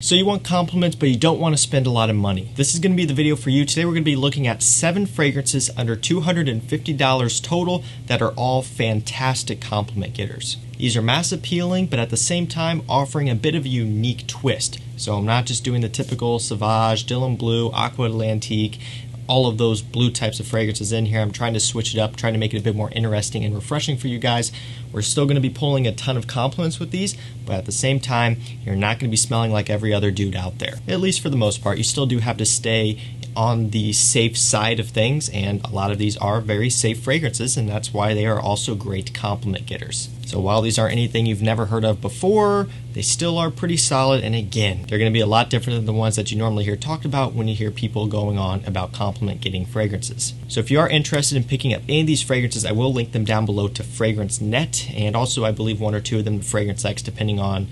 So you want compliments, but you don't want to spend a lot of money. This is going to be the video for you. Today we're going to be looking at 7 fragrances under $250 total that are all fantastic compliment getters. These are mass appealing, but at the same time offering a bit of a unique twist. So I'm not just doing the typical Sauvage, Dylan Blue, Aqua Atlantique, all of those blue types of fragrances in here. I'm trying to switch it up, trying to make it a bit more interesting and refreshing for you guys. We're still going to be pulling a ton of compliments with these, but at the same time, you're not going to be smelling like every other dude out there. At least for the most part. You still do have to stay on the safe side of things, and a lot of these are very safe fragrances, and that's why they are also great compliment getters. So while these aren't anything you've never heard of before, they still are pretty solid, and again, they're going to be a lot different than the ones that you normally hear talked about when you hear people going on about compliment getting fragrances. So if you are interested in picking up any of these fragrances, I will link them down below to FragranceNet, and also I believe 1 or 2 of them to FragranceX, depending on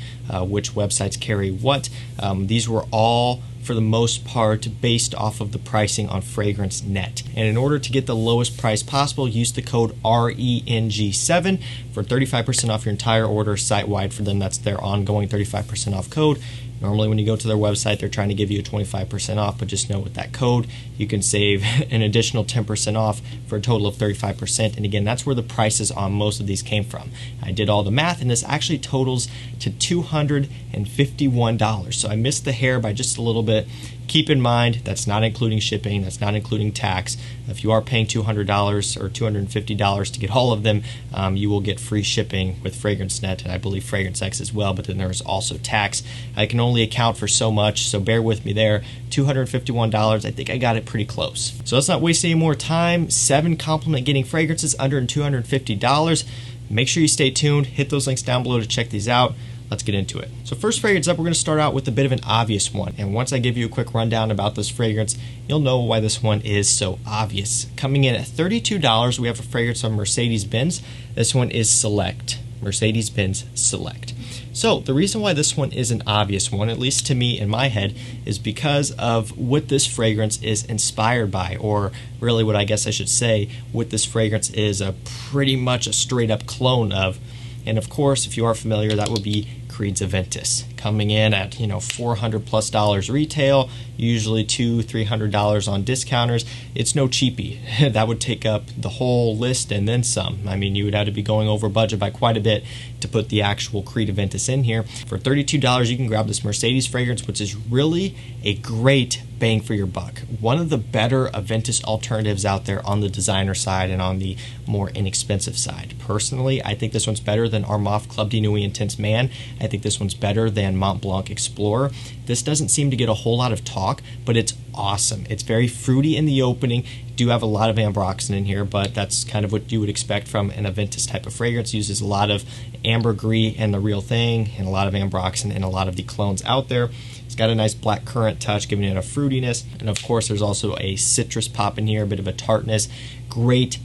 which websites carry what. These were all, for the most part, based off of the pricing on FragranceNet. And in order to get the lowest price possible, use the code RENG7 for 35% off your entire order site-wide. For them, that's their ongoing 35% off code. Normally when you go to their website, they're trying to give you a 25% off, but just know with that code, you can save an additional 10% off for a total of 35%. And again, that's where the prices on most of these came from. I did all the math, and this actually totals to $251. So I missed the hair by just a little bit. Keep in mind, that's not including shipping, that's not including tax. If you are paying $200 or $250 to get all of them, you will get free shipping with FragranceNet, and I believe FragranceX as well, but then there's also tax. I can only account for so much, so bear with me there. $251, I think I got it pretty close. So let's not waste any more time. 7 compliment getting fragrances under $250. Make sure you stay tuned. Hit those links down below to check these out. Let's get into it. So first fragrance up, we're going to start out with a bit of an obvious one. And once I give you a quick rundown about this fragrance, you'll know why this one is so obvious. Coming in at $32, we have a fragrance from Mercedes-Benz. This one is Select. Mercedes-Benz Select. So the reason why this one is an obvious one, at least to me in my head, is because of what this fragrance is inspired by, or really what I guess I should say, what this fragrance is pretty much a straight up clone of. And of course, if you are familiar, that would be Creed's Aventus, coming in at $400+ retail, usually $200-300 on discounters. It's no cheapie. That would take up the whole list and then some. I mean, you would have to be going over budget by quite a bit to put the actual Creed Aventus in here. For $32, you can grab this Mercedes fragrance, which is really a great bang for your buck. One of the better Aventus alternatives out there on the designer side and on the more inexpensive side. Personally, I think this one's better than Armaf Club de Nuit Intense Man. I think this one's better than Mont Blanc Explorer. This doesn't seem to get a whole lot of talk, but it's awesome. It's very fruity in the opening. Do have a lot of ambroxan in here, but that's kind of what you would expect from an Aventus type of fragrance. It uses a lot of ambergris and the real thing, and a lot of ambroxan and a lot of the clones out there. It's got a nice black currant touch, giving it a fruitiness, and of course there's also a citrus pop in here, a bit of a tartness. Great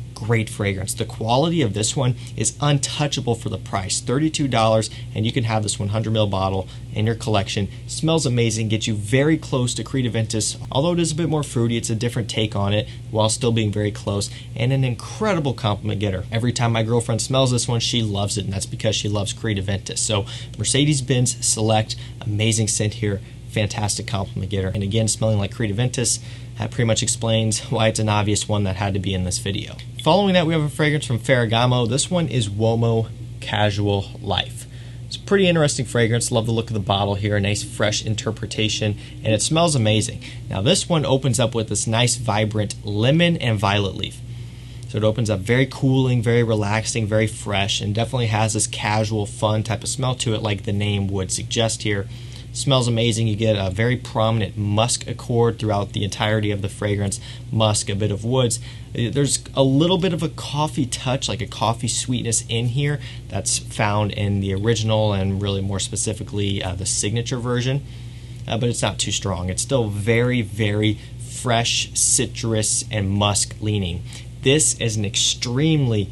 fragrance. The quality of this one is untouchable for the price. $32, and you can have this 100 ml bottle in your collection. Smells amazing, gets you very close to Creed Aventus. Although it is a bit more fruity, it's a different take on it while still being very close, and an incredible compliment getter. Every time my girlfriend smells this one, she loves it, and that's because she loves Creed Aventus. So Mercedes-Benz Select, amazing scent here. Fantastic compliment getter, and again, smelling like Creed Aventus. That pretty much explains why it's an obvious one that had to be in this video. Following that, we have a fragrance from Ferragamo. This one is Uomo Casual Life. It's a pretty interesting fragrance. Love the look of the bottle here, a nice fresh interpretation, and it smells amazing. Now this one opens up with this nice vibrant lemon and violet leaf. So it opens up very cooling, very relaxing, very fresh, and definitely has this casual, fun type of smell to it like the name would suggest here. Smells amazing. You get a very prominent musk accord throughout the entirety of the fragrance. Musk, a bit of woods. There's a little bit of a coffee touch, like a coffee sweetness in here that's found in the original and really more specifically the signature version. But it's not too strong. It's still very, very fresh, citrus, and musk leaning. This is an extremely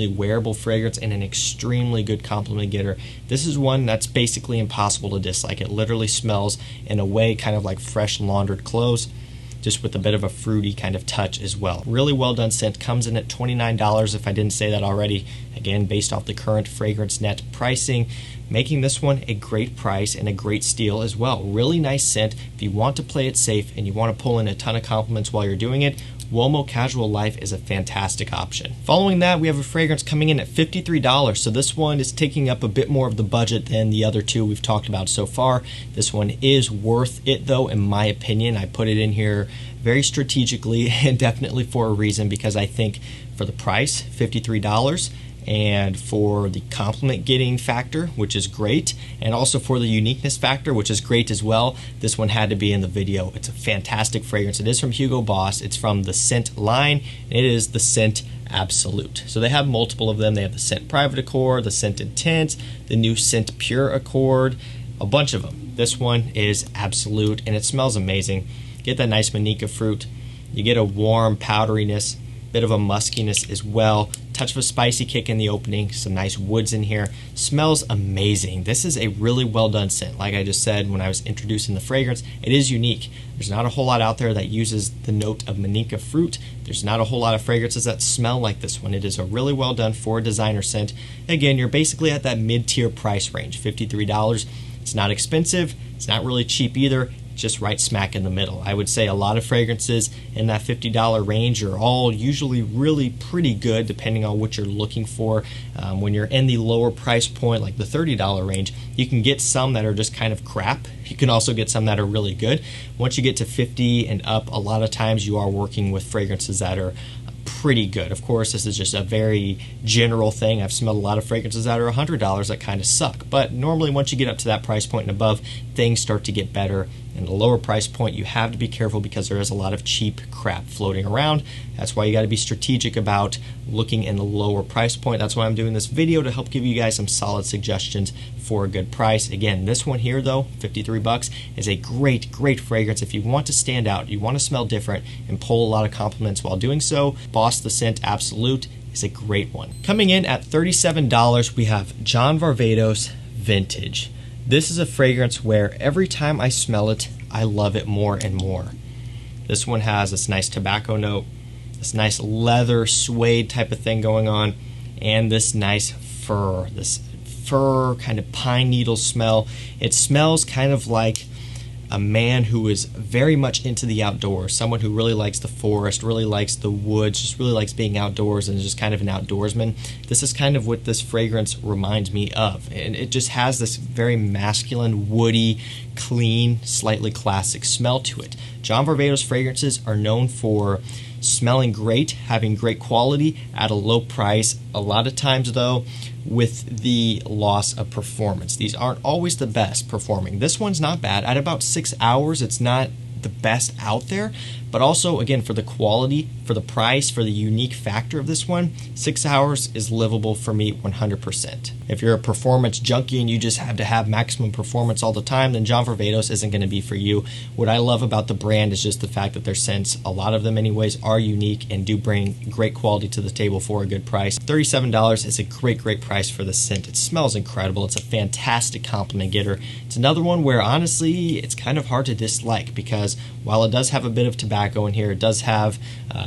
wearable fragrance and an extremely good compliment getter. This is one that's basically impossible to dislike. It literally smells in a way kind of like fresh laundered clothes. just with a bit of a fruity kind of touch as well. Really well done scent. Comes in at $29 if I didn't say that already. Again, based off the current Fragrance Net pricing, making this one a great price and a great steal as well. Really nice scent. If you want to play it safe and you want to pull in a ton of compliments while you're doing it, Uomo Casual Life is a fantastic option. Following that, we have a fragrance coming in at $53. So this one is taking up a bit more of the budget than the other two we've talked about so far. This one is worth it though, in my opinion. I put it in here very strategically and definitely for a reason, because I think for the price, $53, and for the compliment getting factor, which is great, and also for the uniqueness factor, which is great as well, this one had to be in the video. It's a fantastic fragrance. It is from Hugo Boss. It's from the Scent line. It is the Scent Absolute. So they have multiple of them. They have the Scent Private Accord, the Scent Intense, the new Scent Pure Accord, a bunch of them. This one is Absolute, and it smells amazing. Get that nice manica fruit. You get a warm powderiness, bit of a muskiness as well. Touch of a spicy kick in the opening, some nice woods in here. Smells amazing. This is a really well done scent. Like I just said when I was introducing the fragrance, it is unique. There's not a whole lot out there that uses the note of manica fruit. There's not a whole lot of fragrances that smell like this one. It is a really well done for a designer scent. Again, you're basically at that mid-tier price range, $53. It's not expensive. It's not really cheap either. Just right smack in the middle. I would say a lot of fragrances in that $50 range are all usually really pretty good depending on what you're looking for. When you're in the lower price point, like the $30 range, you can get some that are just kind of crap. You can also get some that are really good. Once you get to 50 and up, a lot of times you are working with fragrances that are pretty good. Of course, this is just a very general thing. I've smelled a lot of fragrances that are $100 that kind of suck, but normally once you get up to that price point and above, things start to get better. And the lower price point, you have to be careful because there is a lot of cheap crap floating around. That's why you got to be strategic about looking in the lower price point. That's why I'm doing this video, to help give you guys some solid suggestions for a good price. Again, this one here though, $53, is a great fragrance. If you want to stand out, you want to smell different and pull a lot of compliments while doing so, Boss the Scent Absolute is a great one. Coming in at $37, we have John Varvatos Vintage. This is a fragrance where every time I smell it, I love it more and more. This one has this nice tobacco note, this nice leather suede type of thing going on, and this nice fur, kind of pine needle smell. It smells kind of like a man who is very much into the outdoors, someone who really likes the forest, really likes the woods, just really likes being outdoors and is just kind of an outdoorsman. This is kind of what this fragrance reminds me of. And it just has this very masculine, woody, clean, slightly classic smell to it. John Varvatos fragrances are known for smelling great, having great quality at a low price. A lot of times though, with the loss of performance. These aren't always the best performing. This one's not bad. At about 6 hours, it's not the best out there, but also, again, for the quality, for the price, for the unique factor of this one, 6 hours is livable for me 100%. If you're a performance junkie and you just have to have maximum performance all the time, then John Varvatos isn't going to be for you. What I love about the brand is just the fact that their scents, a lot of them anyways, are unique and do bring great quality to the table for a good price. $37 is a great price for the scent. It smells incredible. It's a fantastic compliment getter. It's another one where honestly it's kind of hard to dislike, because while it does have a bit of tobacco in here, it does have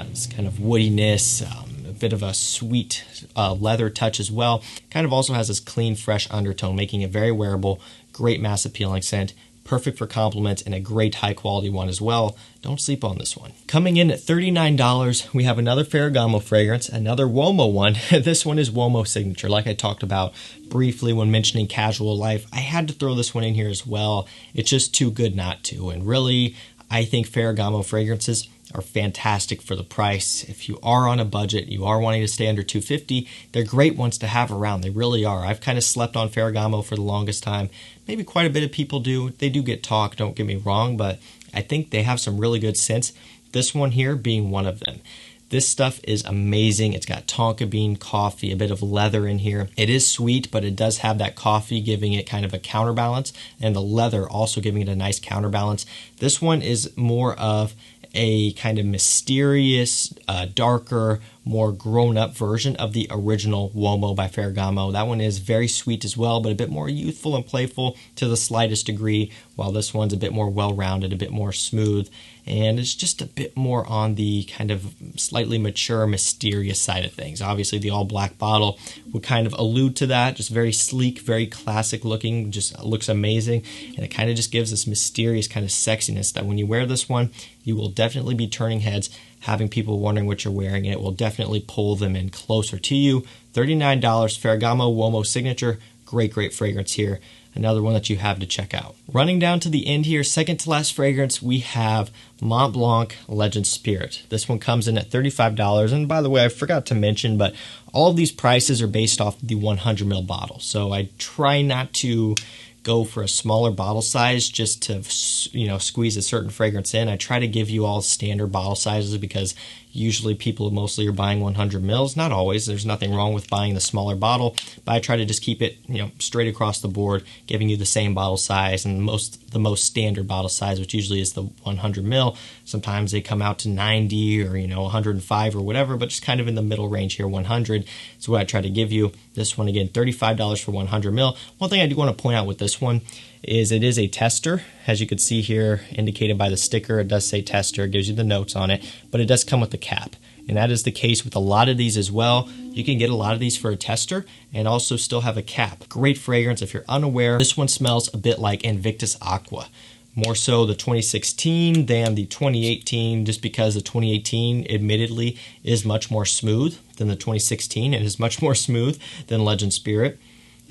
this kind of woodiness, a bit of a sweet leather touch as well. Kind of also has this clean, fresh undertone, making it very wearable, great mass appealing scent, perfect for compliments, and a great high quality one as well. Don't sleep on this one. Coming in at $39, we have another Ferragamo fragrance, another Uomo one. This one is Uomo Signature. Like I talked about briefly when mentioning Casual Life, I had to throw this one in here as well. It's just too good not to. And really, I think Ferragamo fragrances are fantastic for the price. If you are on a budget, you are wanting to stay under $250, they're great ones to have around. They really are. I've kind of slept on Ferragamo for the longest time. Maybe quite a bit of people do. They do get talk, don't get me wrong, but I think they have some really good scents. This one here being one of them. This stuff is amazing. It's got tonka bean coffee, a bit of leather in here. It is sweet, but it does have that coffee giving it kind of a counterbalance, and the leather also giving it a nice counterbalance. This one is more of a kind of mysterious, darker, more grown-up version of the original Uomo by Ferragamo. That one is very sweet as well, but a bit more youthful and playful to the slightest degree, while this one's a bit more well-rounded, a bit more smooth, and it's just a bit more on the kind of slightly mature, mysterious side of things. Obviously, the all-black bottle would kind of allude to that, just very sleek, very classic looking, just looks amazing, and it kind of just gives this mysterious kind of sexiness that when you wear this one, you will definitely be turning heads, having people wondering what you're wearing, and it will definitely pull them in closer to you. $39, Ferragamo Uomo Signature, great fragrance here. Another one that you have to check out. Running down to the end here, second to last fragrance, we have Mont Blanc Legend Spirit. This one comes in at $35, and by the way, I forgot to mention, but all of these prices are based off the 100 ml bottle. So I try not to go for a smaller bottle size just to, squeeze a certain fragrance in. I try to give you all standard bottle sizes because usually people mostly are buying 100 mils. Not always. There's nothing wrong with buying the smaller bottle, but I try to just keep it, straight across the board, giving you the same bottle size and the most standard bottle size, which usually is the 100 mil. Sometimes they come out to 90 or 105 or whatever, but just kind of in the middle range here, 100. Is what I try to give you. This one again, $35 for 100 mil. One thing I do want to point out with this one is it is a tester. As you can see here, indicated by the sticker, it does say tester. It gives you the notes on it, but it does come with the cap. And that is the case with a lot of these as well. You can get a lot of these for a tester and also still have a cap. Great fragrance if you're unaware. This one smells a bit like Invictus Aqua. More so the 2016 than the 2018, just because the 2018 admittedly is much more smooth than the 2016. It is much more smooth than Legend Spirit.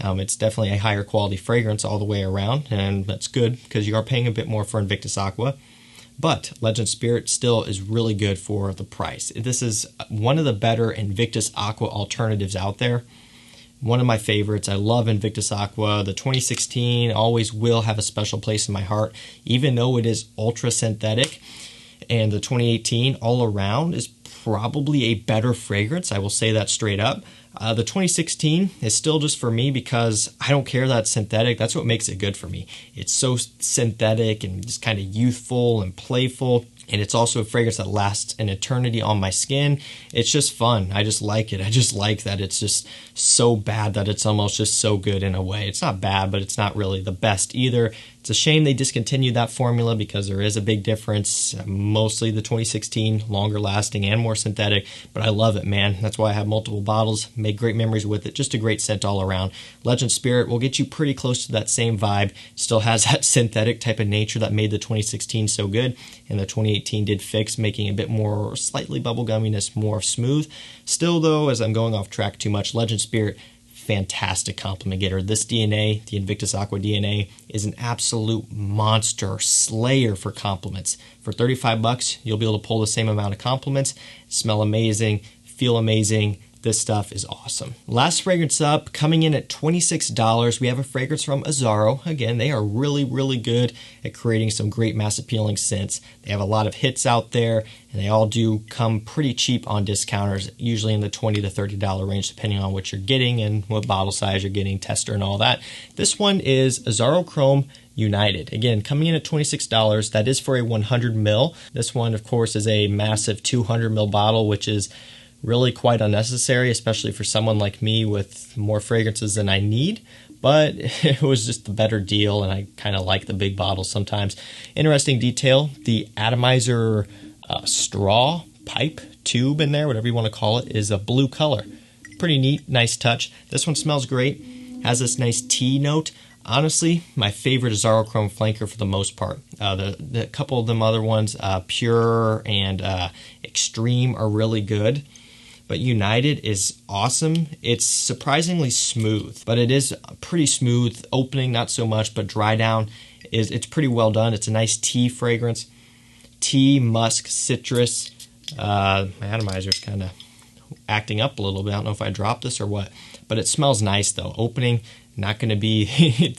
It's definitely a higher quality fragrance all the way around, and that's good because you are paying a bit more for Invictus Aqua. But Legend Spirit still is really good for the price. This is one of the better Invictus Aqua alternatives out there. One of my favorites. I love Invictus Aqua. The 2016 always will have a special place in my heart, even though it is ultra synthetic. And the 2018 all around is probably a better fragrance. I will say that straight up. The 2016 is still just for me because I don't care that it's synthetic. That's what makes it good for me. It's so synthetic and just kind of youthful and playful. And it's also a fragrance that lasts an eternity on my skin. It's just fun. I just like it. I just like that it's just so bad that it's almost just so good in a way. It's not bad, but it's not really the best either. It's a shame they discontinued that formula because there is a big difference. Mostly the 2016, longer lasting and more synthetic, but I love it, man. That's why I have multiple bottles, make great memories with it. Just a great scent all around. Legend Spirit will get you pretty close to that same vibe. Still has that synthetic type of nature that made the 2016 so good, and the 2018 did fix, making it a bit more slightly bubblegumminess, more smooth. Still though, as I'm going off track too much, Legend Spirit, fantastic compliment getter. This DNA, the Invictus Aqua DNA, is an absolute monster slayer for compliments. For $35, you'll be able to pull the same amount of compliments, smell amazing, feel amazing. This stuff is awesome. Last fragrance up, coming in at $26, we have a fragrance from Azzaro. Again, they are really, really good at creating some great mass appealing scents. They have a lot of hits out there, and they all do come pretty cheap on discounters, usually in the $20 to $30 range, depending on what you're getting and what bottle size you're getting, tester and all that. This one is Azzaro Chrome United. Again, coming in at $26, that is for a 100 ml. This one, of course, is a massive 200 ml bottle, which is really quite unnecessary, especially for someone like me with more fragrances than I need, but it was just the better deal, and I kind of like the big bottles sometimes. Interesting detail, the atomizer straw, pipe, tube in there, whatever you want to call it, is a blue color. Pretty neat, nice touch. This one smells great, has this nice tea note. Honestly, my favorite is Azzaro Chrome Flanker for the most part. The couple of them other ones, Pure and Extreme, are really good. But United is awesome. It's surprisingly smooth, but it is pretty smooth. Opening, not so much, but dry down, it's pretty well done. It's a nice tea fragrance. Tea, musk, citrus. My atomizer's kind of acting up a little bit. I don't know if I dropped this or what, but it smells nice though. Opening, not going to be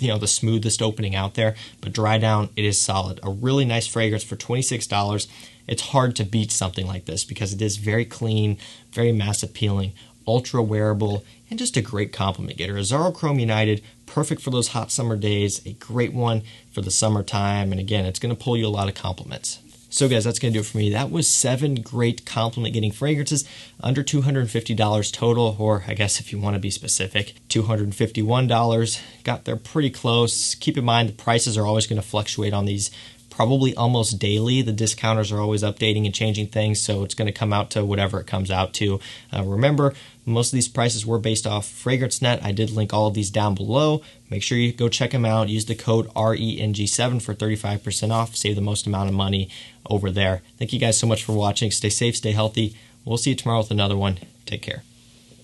the smoothest opening out there, but dry down, it is solid. A really nice fragrance for $26. It's hard to beat something like this because it is very clean, very mass appealing, ultra wearable, and just a great compliment getter. Azzaro Chrome United, perfect for those hot summer days, a great one for the summertime, and again, it's going to pull you a lot of compliments. So guys, that's going to do it for me. That was 7 great compliment getting fragrances under $250 total, or I guess if you want to be specific, $251. Got there pretty close. Keep in mind the prices are always going to fluctuate on these probably almost daily. The discounters are always updating and changing things, so it's going to come out to whatever it comes out to. Remember, most of these prices were based off FragranceNet. I did link all of these down below. Make sure you go check them out. Use the code RENG7 for 35% off. Save the most amount of money over there. Thank you guys so much for watching. Stay safe, stay healthy. We'll see you tomorrow with another one. Take care.